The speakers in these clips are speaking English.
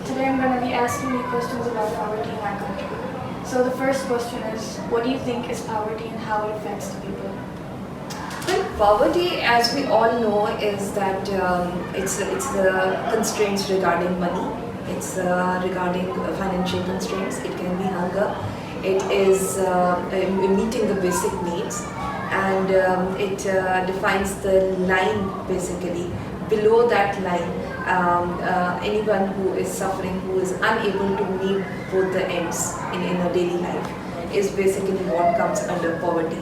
Today I'm going to be asking you questions about poverty in our country. So the first question is, what do you think is poverty and how it affects the people? Well, poverty, as we all know, is that it's the constraints regarding money. It's regarding financial constraints. It can be hunger. It is meeting the basic needs, and it defines the line basically. Below that line, anyone who is suffering, who is unable to meet both the ends in a daily life, is basically what comes under poverty.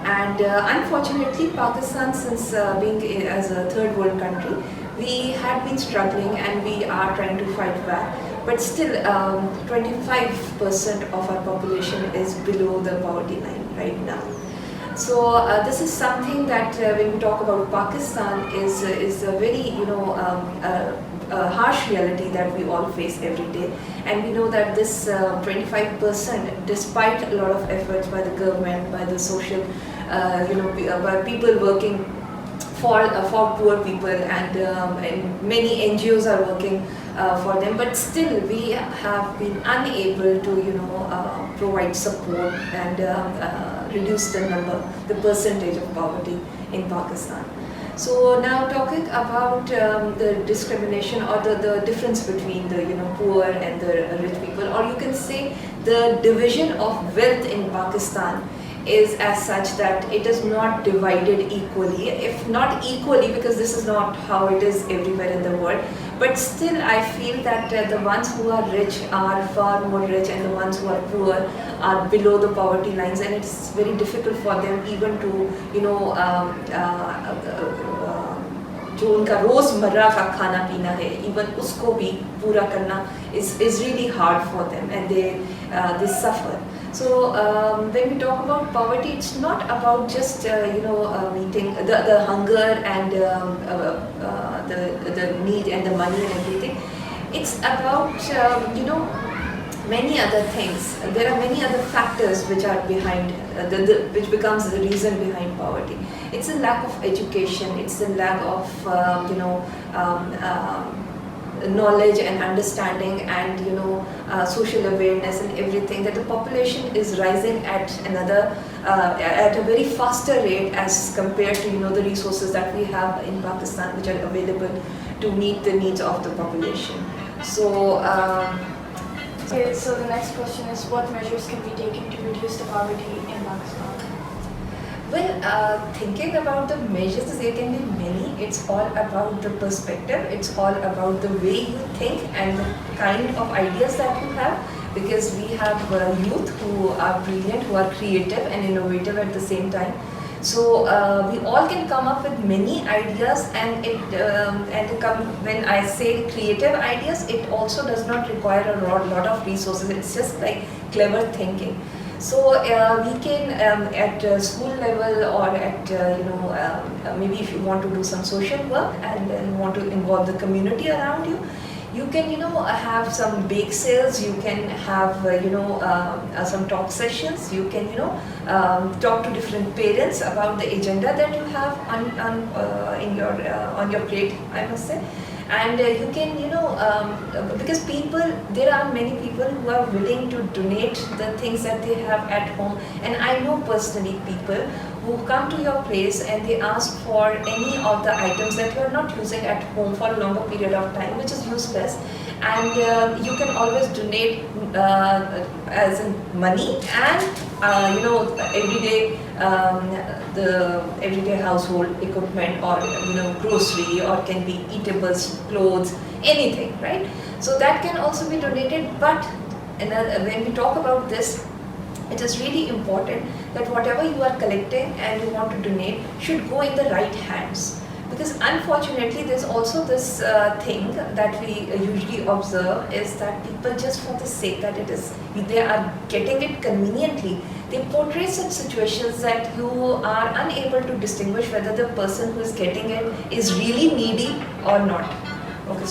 And unfortunately, Pakistan, since being as a third world country, we had been struggling and we are trying to fight back. But still, 25% of our population is below the poverty line right now. So this is something that when we talk about Pakistan is a very harsh reality that we all face every day, and we know that this 25%, despite a lot of efforts by the government, by the social, by people working for poor people, and many NGOs are working for them, but still we have been unable to provide support and reduce the percentage of poverty in Pakistan. So now talking about the discrimination or the difference between the poor and the rich people, or you can say the division of wealth in Pakistan is as such that it is not divided equally, if not equally, because this is not how it is everywhere in the world, but still I feel that the ones who are rich are far more rich and the ones who are poor are below the poverty lines, and it's very difficult for them even to जो उनका रोज़मर्रा का खाना पीना है, even उसको भी पूरा करना is really hard for them, and they suffer. So when we talk about poverty, it's not about just meeting the hunger and the need and the money and everything. It's about many other things. There are many other factors which are behind, which becomes the reason behind poverty. It's a lack of education. It's a lack of knowledge and understanding, and social awareness and everything, that the population is rising at a very faster rate as compared to the resources that we have in Pakistan, which are available to meet the needs of the population. So Okay, so the next question is, what measures can be taken to reduce the poverty in Pakistan? Well, thinking about the measures, there can be many. It's all about the perspective. It's all about the way you think and the kind of ideas that you have. Because we have youth who are brilliant, who are creative and innovative at the same time. So we all can come up with many ideas, and when I say creative ideas, it also does not require a lot of resources. It's just like clever thinking. So we can at school level, or at maybe if you want to do some social work and you want to involve the community around you, you can have some bake sales, you can have some talk sessions, you can talk to different parents about the agenda that you have on your plate, I must say. And you can because there are many people who are willing to donate the things that they have at home, and I know personally people who come to your place and they ask for any of the items that you are not using at home for a longer period of time, which is useless, and you can always donate as in money and everyday the everyday household equipment, or grocery, or can be eatables, clothes, anything, right? So that can also be donated. But when we talk about this, it is really important that whatever you are collecting and you want to donate should go in the right hands. Because unfortunately, there's also this thing that we usually observe, is that people, just for the sake that they are getting it conveniently, they portray such situations that you are unable to distinguish whether the person who is getting it is really needy or not. Okay.